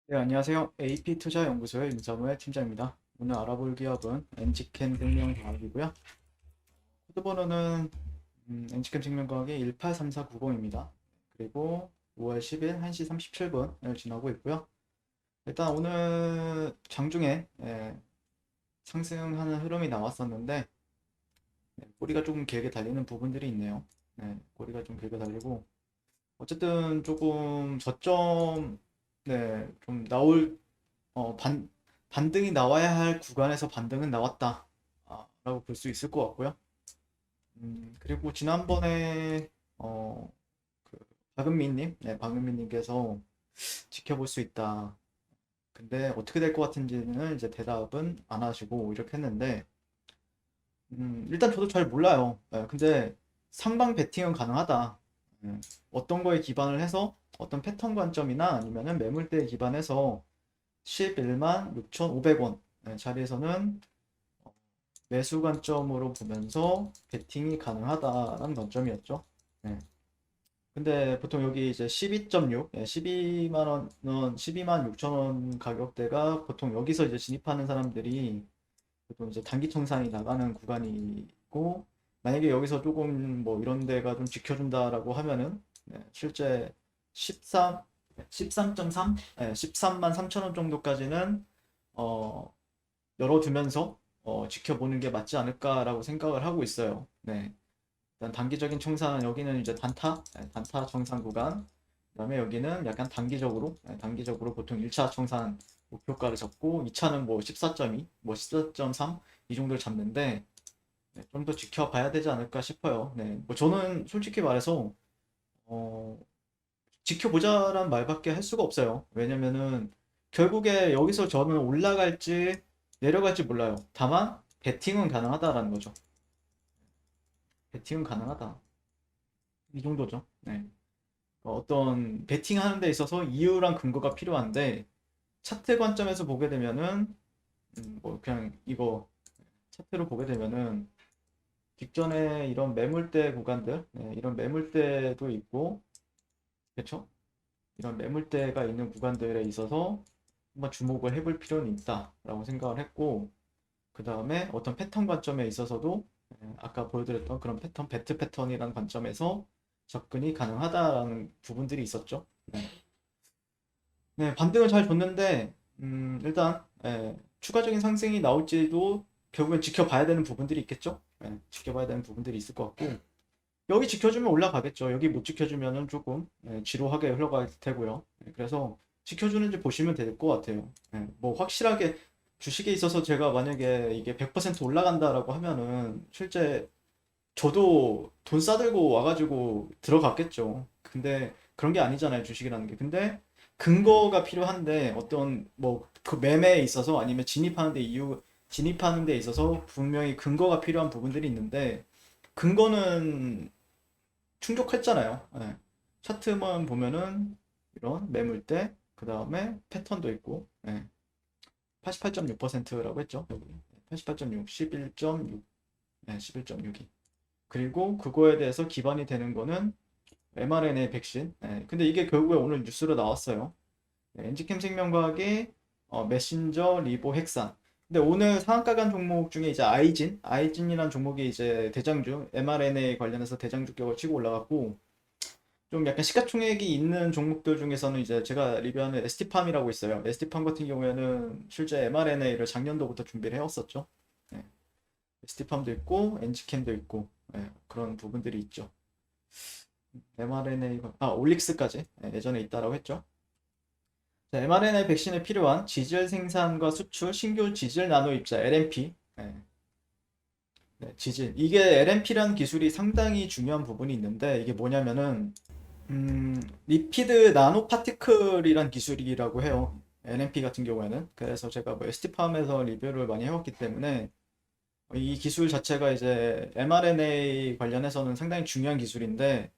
네, 안녕하세요. AP투자연구소의 임사무의 팀장입니다. 오늘 알아볼 기업은 엔지캠 생명과학이고요. 코드번호는 엔지캠 생명과학이 183490입니다. 그리고 5월 10일 1시 37분을 지나고 있고요. 일단 오늘 장중에 상승하는 흐름이 나왔었는데 꼬리가 조금 길게 달리는 부분들이 있네요. 꼬리가 좀 길게 달리고 어쨌든 조금 저점 좀 나올 반등이 나와야 할 구간에서 반등은 나왔다. 라고 볼 수 있을 것 같고요. 그리고 지난번에, 그, 박은미님께서 지켜볼 수 있다. 근데 어떻게 될 것 같은지는 이제 대답은 안 하시고 이렇게 했는데, 일단 저도 잘 몰라요. 근데 상방 베팅은 가능하다. 어떤 거에 기반을 해서 어떤 패턴 관점이나 아니면은 매물대에 기반해서 11만 6,500원 자리에서는 매수 관점으로 보면서 베팅이 가능하다라는 관점이었죠. 네. 근데 보통 여기 이제 12.6, 12만 원, 12만 6천 원 가격대가 보통 여기서 이제 진입하는 사람들이 보통 이제 단기 청산이 나가는 구간이고, 만약에 여기서 조금 뭐 이런 데가 좀 지켜준다라고 하면은 실제 13, 13.3, 13만 3천 원 정도까지는 어, 열어두면서 지켜보는 게 맞지 않을까라고 생각을 하고 있어요. 네. 일단 단기적인 청산 여기는 이제 단타 청산 구간. 그다음에 여기는 약간 단기적으로 보통 1차 청산 목표가를 잡고 2차는 뭐 14.2, 뭐 14.3 이 정도를 잡는데 좀 더 지켜봐야 되지 않을까 싶어요. 네. 뭐 저는 솔직히 말해서 어, 지켜보자란 말밖에 할 수가 없어요. 왜냐면은 결국에 여기서 저는 올라갈지 내려갈지 몰라요. 다만 베팅은 가능하다라는 거죠. 베팅은 가능하다. 이 정도죠. 네. 어떤 베팅하는 데 있어서 이유랑 근거가 필요한데 차트 관점에서 보게 되면은 뭐 그냥 이거 차트로 보게 되면은 직전에 이런 매물대 구간들, 이런 매물대도 있고, 그렇죠? 이런 매물대가 있는 구간들에 있어서 한번 주목을 해볼 필요는 있다라고 생각을 했고, 그 다음에 어떤 패턴 관점에 있어서도 아까 보여드렸던 그런 패턴, 배트 패턴이라는 관점에서 접근이 가능하다라는 부분들이 있었죠. 네, 반등을 잘 줬는데 일단 추가적인 상승이 나올지도 결국엔 지켜봐야 되는 부분들이 있겠죠. 지켜봐야 되는 부분들이 있을 것 같고 여기 지켜주면 올라가겠죠. 여기 못 지켜주면은 조금 지루하게 흘러갈 테고요. 그래서 지켜주는지 보시면 될 것 같아요. 뭐 확실하게 주식에 있어서 제가 만약에 이게 100% 올라간다라고 하면은 실제 저도 돈 싸들고 와가지고 들어갔겠죠. 근데 그런 게 아니잖아요, 주식이라는 게. 근데 근거가 필요한데 어떤 뭐 그 매매에 있어서 아니면 진입하는 데 있어서 분명히 근거가 필요한 부분들이 있는데 근거는 충족했잖아요. 차트만 보면은 이런 매물대, 그 다음에 패턴도 있고, 88.6%라고 했죠. 여기 88.6, 11.6, 11.6이. 그리고 그거에 대해서 기반이 되는 거는 mRNA 백신. 근데 이게 결국에 오늘 뉴스로 나왔어요. 엔지캠 생명과학의 메신저 리보 핵산. 근데 오늘 상한가 간 종목 중에 이제 아이진이라는 종목이 이제 대장주, mRNA 관련해서 대장주 격을 치고 올라갔고, 좀 약간 시가총액이 있는 종목들 중에서는 이제 제가 리뷰하는 ST팜이라고 있어요. ST팜 같은 경우에는 실제 mRNA를 작년도부터 준비를 해왔었죠. 네. ST팜도 있고, 엔지캠도 있고, 그런 부분들이 있죠. mRNA, 올릭스까지 예전에 있다라고 했죠. 자, mRNA 백신에 필요한 지질 생산과 수출, 신규 지질 나노 입자, LNP. 지질. 이게 LNP라는 기술이 상당히 중요한 부분이 있는데, 이게 뭐냐면은, 리피드 나노 파티클이란 기술이라고 해요. LNP 같은 경우에는. 그래서 제가 뭐 ST팜에서 리뷰를 많이 해왔기 때문에, 이 기술 자체가 이제 mRNA 관련해서는 상당히 중요한 기술인데,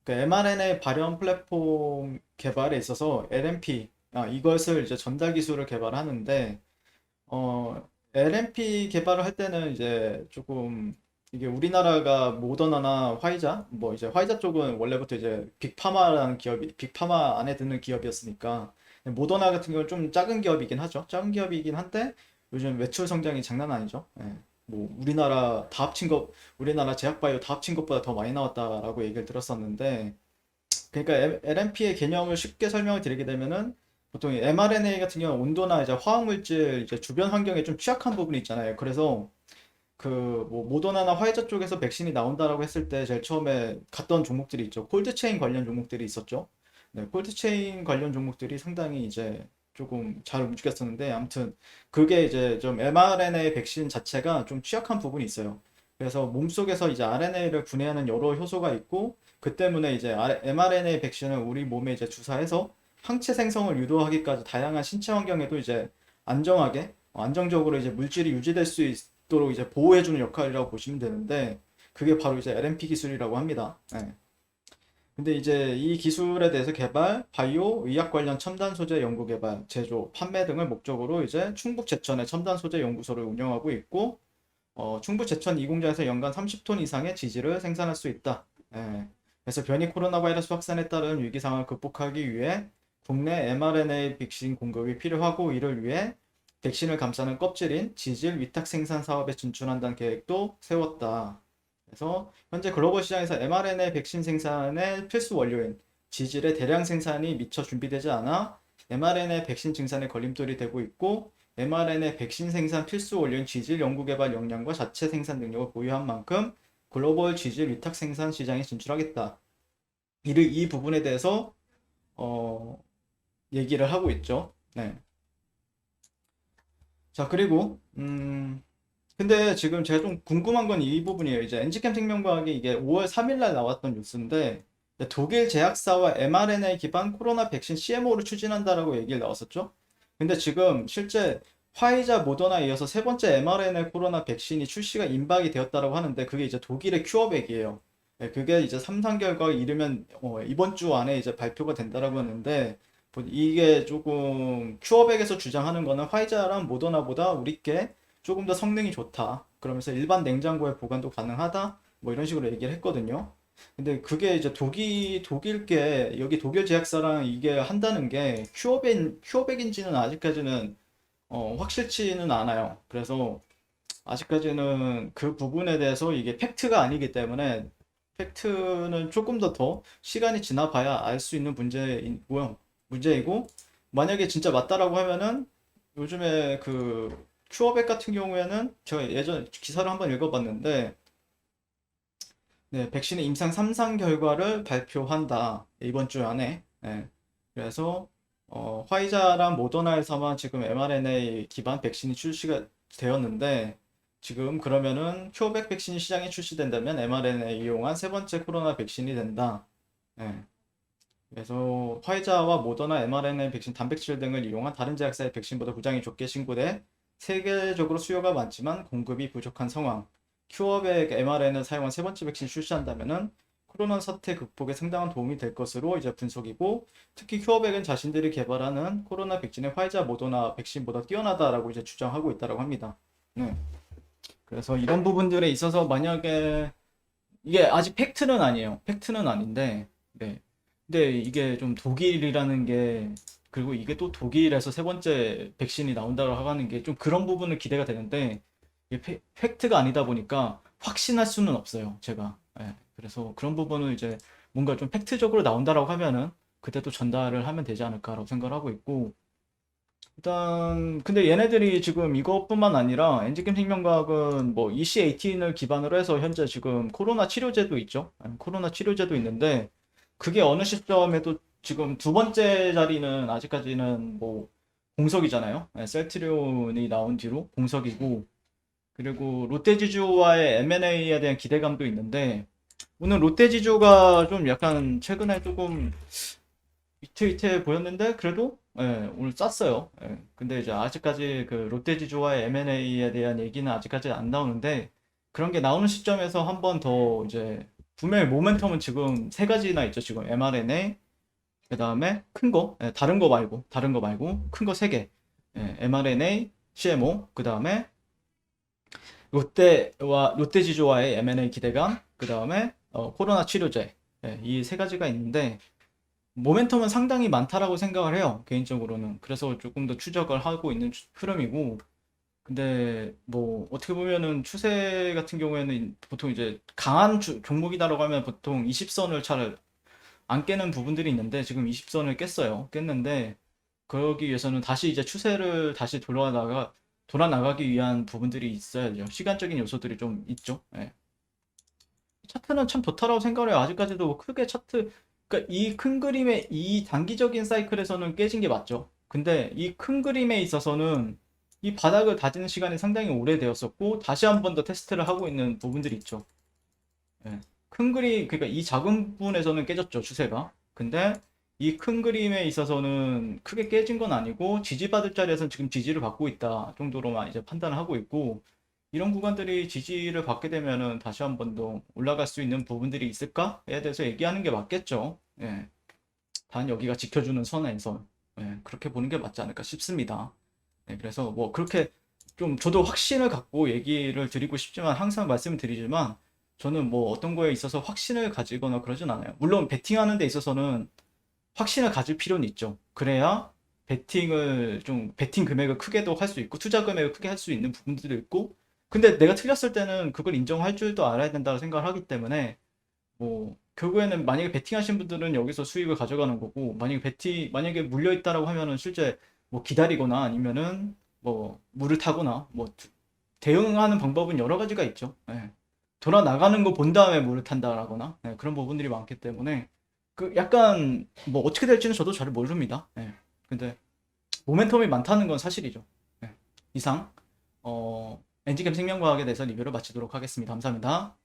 그 mRNA 발현 플랫폼 개발에 있어서 LNP, 이것을 이제 전달 기술을 개발하는데, LNP 개발을 할 때는 이제 조금 이게 우리나라가 모더나나 화이자, 뭐 이제 화이자 쪽은 원래부터 이제 빅파마라는 기업이, 빅파마 안에 드는 기업이었으니까 모더나 같은 경우는 좀 작은 기업이긴 하죠. 작은 기업이긴 한데 요즘 매출 성장이 장난 아니죠. 예. 뭐 우리나라 제약바이오 다 합친 것보다 더 많이 나왔다라고 얘기를 들었었는데, 그러니까 LNP의 개념을 쉽게 설명을 드리게 되면은 보통 mRNA 같은 경우는 온도나 이제 화학물질 이제 주변 환경에 좀 취약한 부분이 있잖아요. 그래서 그 뭐 모더나나 화이자 쪽에서 백신이 나온다라고 했을 때 제일 처음에 갔던 종목들이 있죠. 콜드체인 관련 종목들이 있었죠. 네, 콜드체인 관련 종목들이 상당히 이제 조금 잘 움직였었는데, 아무튼 그게 이제 좀 mRNA 백신 자체가 좀 취약한 부분이 있어요. 그래서 몸속에서 이제 RNA를 분해하는 여러 효소가 있고, 그 때문에 이제 mRNA 백신을 우리 몸에 이제 주사해서 항체 생성을 유도하기까지 다양한 신체 환경에도 이제 안정적으로 이제 물질이 유지될 수 있도록 이제 보호해주는 역할이라고 보시면 되는데, 그게 바로 이제 LNP 기술이라고 합니다. 네. 근데 이제 이 기술에 대해서 개발, 바이오, 의학 관련 첨단 소재 연구 개발, 제조, 판매 등을 목적으로 이제 충북 제천의 첨단 소재 연구소를 운영하고 있고, 충북 제천 이공장에서 연간 30톤 이상의 지지를 생산할 수 있다. 예. 그래서 변이 코로나 바이러스 확산에 따른 위기 상황을 극복하기 위해 국내 mRNA 백신 공급이 필요하고, 이를 위해 백신을 감싸는 껍질인 지질 위탁 생산 사업에 진출한다는 계획도 세웠다. 그래서 현재 글로벌 시장에서 mRNA 백신 생산의 필수 원료인 지질의 대량 생산이 미처 준비되지 않아 mRNA 백신 증산에 걸림돌이 되고 있고, mRNA 백신 생산 필수 원료인 지질 연구개발 역량과 자체 생산 능력을 보유한 만큼 글로벌 지질 위탁 생산 시장에 진출하겠다. 이 부분에 대해서 어, 얘기를 하고 있죠. 네. 자, 그리고 근데 지금 제가 좀 궁금한 건 이 부분이에요. 이제 엔지캠 생명과학이 이게 5월 3일 날 나왔던 뉴스인데, 독일 제약사와 mRNA 기반 코로나 백신 CMO를 추진한다라고 얘기를 나왔었죠. 근데 지금 실제 화이자, 모더나에 이어서 세 번째 mRNA 코로나 백신이 출시가 임박이 되었다라고 하는데, 그게 이제 독일의 큐어백이에요. 네, 그게 이제 3상 결과가 이르면 이번 주 안에 이제 발표가 된다라고 하는데, 이게 조금 큐어백에서 주장하는 거는 화이자랑 모더나보다 우리께 조금 더 성능이 좋다, 그러면서 일반 냉장고에 보관도 가능하다, 뭐 이런 식으로 얘기를 했거든요. 근데 그게 이제 독일계 여기 독일 제약사랑 이게 한다는 게 큐어백인지는 아직까지는 확실치는 않아요. 그래서 아직까지는 그 부분에 대해서 이게 팩트가 아니기 때문에, 팩트는 조금 더 시간이 지나봐야 알 수 있는 문제이고, 만약에 진짜 맞다라고 하면은 요즘에 그 큐어백 같은 경우에는 제가 예전 기사를 한번 읽어봤는데, 네, 백신의 임상 3상 결과를 발표한다, 이번 주 안에. 네, 그래서 화이자랑 모더나에서만 지금 mRNA 기반 백신이 출시가 되었는데, 지금 그러면은 큐어백 백신이 시장에 출시된다면 mRNA 이용한 세 번째 코로나 백신이 된다. 네, 그래서 화이자와 모더나 mRNA 백신 단백질 등을 이용한 다른 제약사의 백신보다 구장이 좁게 신고돼 세계적으로 수요가 많지만 공급이 부족한 상황. 큐어백 mRNA를 사용한 세 번째 백신 출시한다면은 코로나 사태 극복에 상당한 도움이 될 것으로 이제 분석이고, 특히 큐어백은 자신들이 개발하는 코로나 백신의 화이자, 모더나 백신보다 뛰어나다라고 이제 주장하고 있다라고 합니다. 네. 그래서 이런 부분들에 있어서 만약에 이게 아직 팩트는 아니에요. 팩트는 아닌데, 네. 근데 이게 좀 독일이라는 게, 그리고 이게 또 독일에서 세 번째 백신이 나온다고 하는 게 좀 그런 부분을 기대가 되는데, 이게 팩트가 아니다 보니까 확신할 수는 없어요, 제가. 예. 그래서 그런 부분을 이제 뭔가 좀 팩트적으로 나온다라고 하면은 그때 또 전달을 하면 되지 않을까라고 생각을 하고 있고, 일단 근데 얘네들이 지금 이것뿐만 아니라 엔지캠 생명과학은 뭐 EC18을 기반으로 해서 현재 지금 코로나 치료제도 있죠. 코로나 치료제도 있는데, 그게 어느 시점에도 지금 두 번째 자리는 아직까지는 뭐 공석이잖아요. 셀트리온이 나온 뒤로 공석이고, 그리고 롯데지주와의 M&A에 대한 기대감도 있는데, 오늘 롯데지주가 좀 약간 최근에 조금 위태위태 보였는데, 그래도 오늘 쌌어요. 근데 이제 아직까지 그 롯데지주와의 M&A에 대한 얘기는 아직까지 안 나오는데, 그런 게 나오는 시점에서 한 번 더 이제 분명히 모멘텀은 지금 세 가지나 있죠. 지금 mRNA, 그 다음에 큰 거, 다른 거 말고 큰 거 세 개, mRNA, CMO, 그 다음에 롯데지주와의 M&A 기대감, 그 다음에 코로나 치료제, 이 세 가지가 있는데, 모멘텀은 상당히 많다라고 생각을 해요. 개인적으로는. 그래서 조금 더 추적을 하고 있는 흐름이고, 근데 뭐 어떻게 보면은 추세 같은 경우에는 보통 이제 강한 종목이다라고 하면 보통 20선을 잘 안 깨는 부분들이 있는데 지금 20선을 깼어요. 깼는데 그러기 위해서는 다시 이제 추세를 다시 돌아 나가기 위한 부분들이 있어야죠. 시간적인 요소들이 좀 있죠. 예. 차트는 참 좋다라고 생각을 해요. 아직까지도 뭐 크게 차트, 그러니까 이 큰 그림의 이 단기적인 사이클에서는 깨진 게 맞죠. 근데 이 큰 그림에 있어서는 이 바닥을 다지는 시간이 상당히 오래되었었고, 다시 한 번 더 테스트를 하고 있는 부분들이 있죠. 예. 큰 그림, 그러니까 이 작은 부분에서는 깨졌죠, 추세가. 근데 이 큰 그림에 있어서는 크게 깨진 건 아니고, 지지받을 자리에서는 지금 지지를 받고 있다 정도로만 이제 판단을 하고 있고, 이런 구간들이 지지를 받게 되면은 다시 한 번 더 올라갈 수 있는 부분들이 있을까에 대해서 얘기하는 게 맞겠죠. 예. 단 여기가 지켜주는 선에서, 예, 그렇게 보는 게 맞지 않을까 싶습니다. 네, 그래서 뭐 그렇게 좀 저도 확신을 갖고 얘기를 드리고 싶지만, 항상 말씀을 드리지만 저는 뭐 어떤 거에 있어서 확신을 가지거나 그러진 않아요. 물론 베팅하는 데 있어서는 확신을 가질 필요는 있죠. 그래야 베팅 금액을 크게도 할 수 있고 투자 금액을 크게 할 수 있는 부분들도 있고, 근데 내가 틀렸을 때는 그걸 인정할 줄도 알아야 된다고 생각을 하기 때문에, 뭐 결국에는 만약에 베팅하신 분들은 여기서 수익을 가져가는 거고, 만약에 물려 있다라고 하면은 실제 뭐 기다리거나 아니면은 뭐 물을 타거나 뭐 대응하는 방법은 여러 가지가 있죠. 예. 돌아 나가는 거 본 다음에 물을 탄다라거나, 예, 그런 부분들이 많기 때문에 그 약간 뭐 어떻게 될지는 저도 잘 모릅니다. 예. 근데 모멘텀이 많다는 건 사실이죠. 예. 이상 엔지캠 생명과학에 대해서 리뷰를 마치도록 하겠습니다. 감사합니다.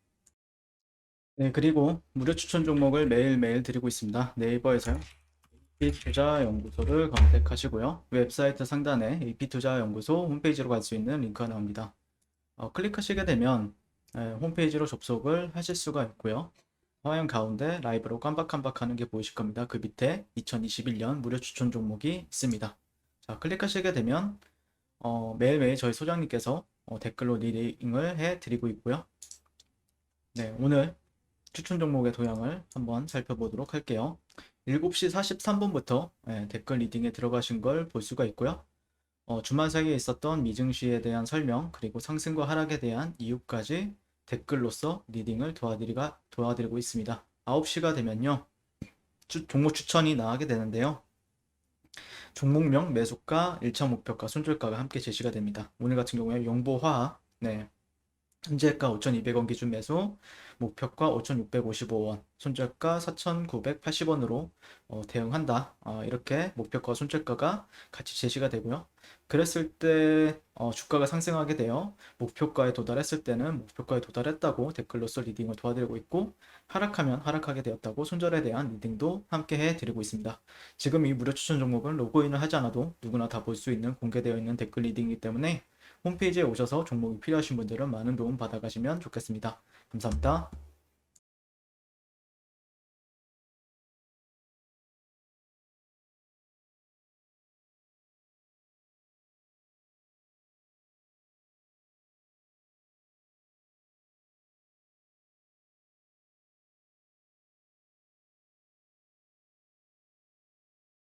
네, 그리고 무료 추천 종목을 매일매일 드리고 있습니다. 네이버에서요. AP투자연구소를 검색하시고요. 웹사이트 상단에 AP투자연구소 홈페이지로 갈 수 있는 링크가 나옵니다. 클릭하시게 되면 홈페이지로 접속을 하실 수가 있고요. 화면 가운데 라이브로 깜박깜박하는 게 보이실 겁니다. 그 밑에 2021년 무료 추천 종목이 있습니다. 자, 클릭하시게 되면 매일매일 저희 소장님께서 댓글로 리딩을 해드리고 있고요. 네, 오늘 추천 종목의 도형을 한번 살펴보도록 할게요. 7시 43분부터 댓글 리딩에 들어가신 걸 볼 수가 있고요. 주말 사이에 있었던 미증시에 대한 설명, 그리고 상승과 하락에 대한 이유까지 댓글로서 리딩을 도와드리고 있습니다. 9시가 되면요, 종목 추천이 나가게 되는데요. 종목명, 매수가, 1차 목표가, 손절가가 함께 제시가 됩니다. 오늘 같은 경우에 용보화학, 네, 현재가 5,200원 기준 매수, 목표가 5,655원, 손절가 4,980원으로 대응한다. 이렇게 목표가 손절가가 같이 제시가 되고요. 그랬을 때 주가가 상승하게 되어 목표가에 도달했을 때는 목표가에 도달했다고 댓글로서 리딩을 도와드리고 있고, 하락하면 하락하게 되었다고 손절에 대한 리딩도 함께 해드리고 있습니다. 지금 이 무료 추천 종목은 로그인을 하지 않아도 누구나 다 볼 수 있는 공개되어 있는 댓글 리딩이기 때문에 홈페이지에 오셔서 종목이 필요하신 분들은 많은 도움 받아가시면 좋겠습니다. 감사합니다.